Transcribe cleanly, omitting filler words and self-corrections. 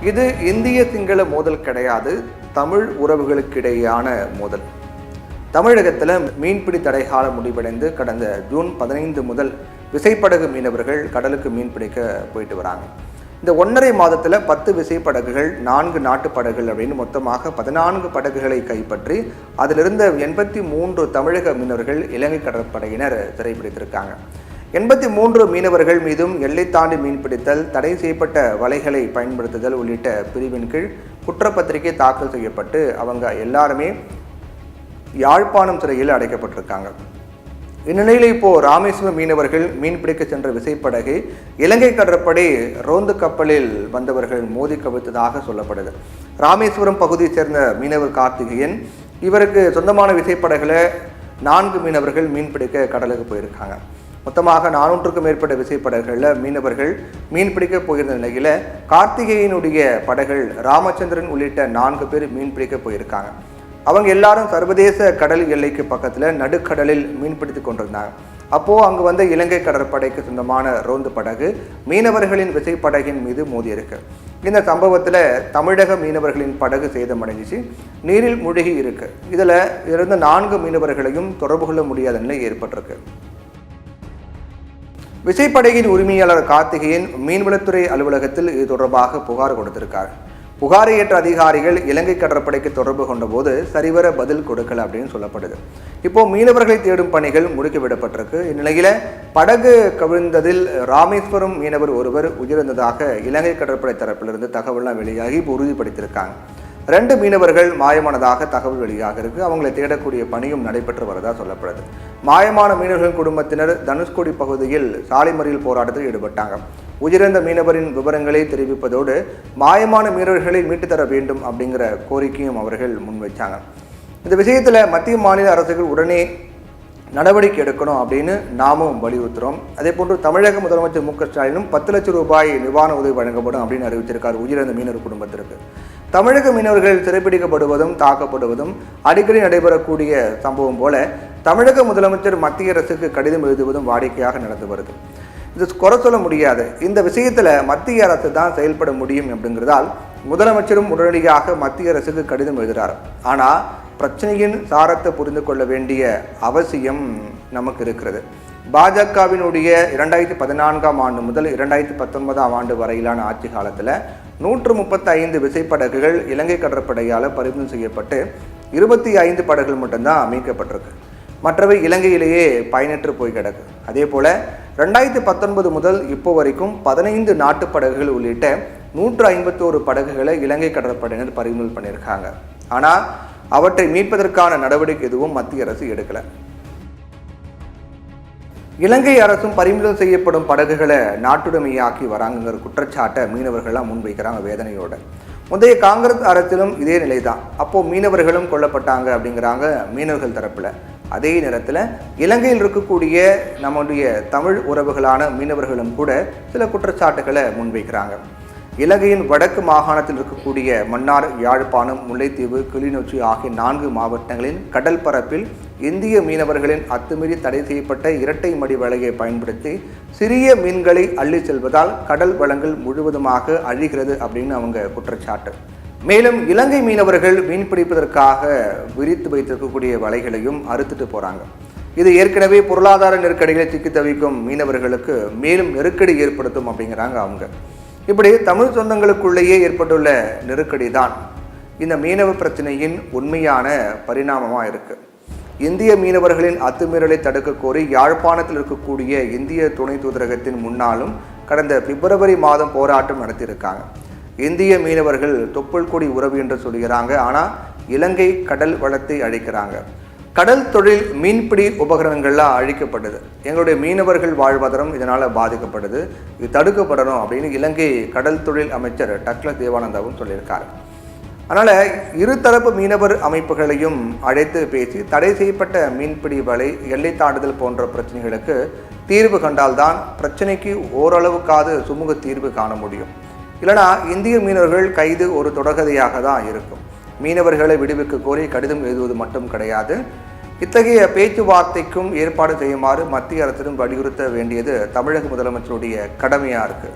இது இந்திய சிங்கள மோதல் கிடையாது, தமிழ் உறவுகளுக்கிடையேயான மோதல். தமிழகத்தில் மீன்பிடி தடைகால முடிவடைந்து கடந்த ஜூன் 15 முதல் விசைப்படகு மீனவர்கள் கடலுக்கு மீன்பிடிக்க போயிட்டு வராங்க. இந்த 1.5 மாதத்தில் 10 விசைப்படகுகள், 4 நாட்டு படகுகள் அப்படின்னு மொத்தமாக 14 படகுகளை கைப்பற்றி அதிலிருந்த 83 தமிழக மீனவர்கள் இலங்கை கடற்படையினர் சிறைப்பிடித்திருக்காங்க. 83 மீனவர்கள் மீதும் எல்லை தாண்டி மீன்பிடித்தல், தடை செய்யப்பட்ட வலைகளை பயன்படுத்துதல் உள்ளிட்ட பிரிவின் கீழ் குற்றப்பத்திரிகை தாக்கல் செய்யப்பட்டு அவங்க எல்லாருமே யாழ்ப்பாணம் சிறையில் அடைக்கப்பட்டிருக்காங்க. இந்நிலையில் இப்போது ராமேஸ்வரம் மீனவர்கள் மீன்பிடிக்க சென்ற விசைப்படகை இலங்கை கடற்படை ரோந்து கப்பலில் வந்தவர்கள் மோதி கவிழ்த்ததாக சொல்லப்படுது. ராமேஸ்வரம் பகுதியைச் சேர்ந்த மீனவர் கார்த்திகேயன், இவருக்கு சொந்தமான விசைப்படகுல 4 மீனவர்கள் மீன்பிடிக்க கடலுக்கு போயிருக்காங்க. மொத்தமாக 400க்கும் மேற்பட்ட விசைப்படகுகளில் மீனவர்கள் மீன்பிடிக்க போயிருந்த நிலையில் கார்த்திகேயனுடைய படகுகள் ராமச்சந்திரன் உள்ளிட்ட 4 பேர் மீன்பிடிக்க போயிருக்காங்க. அவங்க எல்லாரும் சர்வதேச கடல் எல்லைக்கு பக்கத்தில் நடுக்கடலில் மீன்பிடித்து கொண்டிருந்தாங்க. அப்போது அங்கே வந்த இலங்கை கடற்படைக்கு சொந்தமான ரோந்து படகு மீனவர்களின் விசைப்படகின் மீது மோதியிருக்கு. இந்த சம்பவத்தில் தமிழக மீனவர்களின் படகு சேதமடைஞ்சிச்சு, நீரில் மூழ்கி இருக்கு. இதில் இருந்த 4 மீனவர்களையும் தொடர்பு கொள்ள முடியாத நிலை ஏற்பட்டிருக்கு. விசைப்படகின் உரிமையாளர் கார்த்திகேயன் மீன்வளத்துறை அலுவலகத்தில் இது தொடர்பாக புகார் கொடுத்திருக்கார். புகாரை ஏற்ற அதிகாரிகள் இலங்கை கடற்படைக்கு தொடர்பு கொண்ட போது சரிவர பதில் கொடுக்கல அப்படின்னு சொல்லப்படுது. இப்போ மீனவர்களை தேடும் பணிகள் முடுக்கிவிடப்பட்டிருக்கு. இந்நிலையில படகு கவிழ்ந்ததில் ராமேஸ்வரம் மீனவர் ஒருவர் உயிரிழந்ததாக இலங்கை கடற்படை தரப்பிலிருந்து தகவல்லாம் வெளியாகி இப்போ உறுதிப்படுத்தியிருக்காங்க. 2 மீனவர்கள் மாயமானதாக தகவல் வெளியாக இருக்கு. அவங்களை தேடக்கூடிய பணியும் நடைபெற்று வரதா சொல்லப்படுது. மாயமான மீனவர்களின் குடும்பத்தினர் தனுஷ்கோடி பகுதியில் சாலை மறியல் போராட்டத்தில் ஈடுபட்டாங்க. உயிரிழந்த மீனவரின் விவரங்களை தெரிவிப்பதோடு மாயமான மீனவர்களை மீட்டு தர வேண்டும் அப்படிங்கிற கோரிக்கையும் அவர்கள் முன்வைச்சாங்க. இந்த விஷயத்தில் மத்திய மாநில அரசுகள் உடனே நடவடிக்கை எடுக்கணும் அப்படின்னு நாமும் வலியுறுத்துகிறோம். அதே போன்று தமிழக முதலமைச்சர் மு க ஸ்டாலினும் 10 லட்சம் ரூபாய் நிவாரண உதவி வழங்கப்படும் அப்படின்னு அறிவிச்சிருக்கார் உயிரிழந்த மீனவர் குடும்பத்திற்கு. தமிழக மீனவர்கள் சிறைப்பிடிக்கப்படுவதும் தாக்கப்படுவதும் அடிக்கடி நடைபெறக்கூடிய சம்பவம் போல தமிழக முதலமைச்சர் மத்திய அரசுக்கு கடிதம் எழுதுவதும் வாடிக்கையாக நடந்து வருது. இது குறை சொல்ல முடியாது. இந்த விஷயத்தில் மத்திய அரசு தான் செயல்பட முடியும் அப்படிங்கிறதால் முதலமைச்சரும் உடனடியாக மத்திய அரசுக்கு கடிதம் எழுதுகிறார். ஆனால் பிரச்சனையின் சாரத்தை புரிந்து கொள்ள வேண்டிய அவசியம் நமக்கு இருக்கிறது. பாஜகவினுடைய 2014ஆம் ஆண்டு முதல் 2019ஆம் ஆண்டு வரையிலான ஆட்சி காலத்தில் 135 விசைப்படகுகள் இலங்கை கடற்படையால் பறிமுதல் செய்யப்பட்டு 25 படகுகள் மட்டும்தான் மீட்கப்பட்டிருக்கு. மற்றவை இலங்கையிலேயே பயனற்று போய் கிடக்கு. அதே போல் 2019 முதல் இப்போ வரைக்கும் 15 நாட்டு படகுகள் உள்ளிட்ட 151 படகுகளை இலங்கை கடற்படையினர் பறிமுதல் பண்ணியிருக்காங்க. ஆனால் அவற்றை மீட்பதற்கான நடவடிக்கை எதுவும் மத்திய அரசு எடுக்கலை. இலங்கை அரசும் பறிமுதல் செய்யப்படும் படகுகளை நாட்டுடைமையாக்கி வராங்கிற குற்றச்சாட்டை மீனவர்கள்லாம் முன்வைக்கிறாங்க வேதனையோட. முந்தைய காங்கிரஸ் அரசிலும் இதே நிலை தான். அப்போது மீனவர்களும் கொல்லப்பட்டாங்க அப்படிங்கிறாங்க மீனவர்கள் தரப்பில். அதே நேரத்தில் இலங்கையில் இருக்கக்கூடிய நம்முடைய தமிழ் உறவுகளான மீனவர்களும் கூட சில குற்றச்சாட்டுகளை முன்வைக்கிறாங்க. இலங்கையின் வடக்கு மாகாணத்தில் இருக்கக்கூடிய மன்னார், யாழ்ப்பாணம், முல்லைத்தீவு, கிளிநொச்சி ஆகிய 4 மாவட்டங்களின் கடல் பரப்பில் இந்திய மீனவர்களின் அத்துமீறி தடை செய்யப்பட்ட இரட்டை மடி வலையை பயன்படுத்தி சிறிய மீன்களை அள்ளி செல்வதால் கடல் வளங்கள் முழுவதுமாக அழிகிறது அப்படின்னு அவங்க குற்றச்சாட்டு. மேலும் இலங்கை மீனவர்கள் மீன்பிடிப்பதற்காக விரித்து வைத்திருக்கக்கூடிய வலைகளையும் அறுத்துட்டு போகிறாங்க. இது ஏற்கனவே பொருளாதார நெருக்கடிகளை சிக்கி தவிக்கும் மீனவர்களுக்கு மேலும் நெருக்கடி ஏற்படுத்தும் அப்படிங்கிறாங்க அவங்க. இப்படி தமிழ் சொந்தங்களுக்குள்ளேயே ஏற்பட்டுள்ள நெருக்கடி தான் இந்த மீனவ பிரச்சனையின் உண்மையான பரிணாமமாக இருக்குது. இந்திய மீனவர்களின் அத்துமீறலை தடுக்க கோரி யாழ்ப்பாணத்தில் இருக்கக்கூடிய இந்திய துணை தூதரகத்தின் முன்னாலும் கடந்த பிப்ரவரி மாதம் போராட்டம் நடத்தியிருக்காங்க. இந்திய மீனவர்கள் தொப்புள் கொடி உறவு என்று சொல்கிறாங்க. ஆனால் இலங்கை கடல் வளத்தை அழிக்கிறாங்க. கடல் தொழில் மீன்பிடி உபகரணங்கள்லாம் அழிக்கப்படுது. எங்களுடைய மீனவர்கள் வாழ்வாதாரம் இதனால் பாதிக்கப்படுது. இது தடுக்கப்படணும் அப்படின்னு இலங்கை கடல் தொழில் அமைச்சர் டக்ளஸ் தேவானந்தாவும் சொல்லியிருக்காரு. அதனால் இருதரப்பு மீனவர் அமைப்புகளையும் அழைத்து பேசி தடை செய்யப்பட்ட மீன்பிடி வலை, எல்லை தாண்டுதல் போன்ற பிரச்சனைகளுக்கு தீர்வு கண்டால்தான் பிரச்சனைக்கு ஓரளவுக்காவது சுமூக தீர்வு காண முடியும். இல்லைனா இந்திய மீனவர்கள் கைது ஒரு தொடர்கதையாக தான் இருக்கும். மீனவர்களை விடுவிக்க கோரி கடிதம் எழுதுவது மட்டும் கிடையாது. இத்தகைய பேச்சுவார்த்தைக்கும் ஏற்பாடு செய்யுமாறு மத்திய அரசிடம் வலியுறுத்த வேண்டியது தமிழக முதலமைச்சருடைய கடமையாக இருக்குது.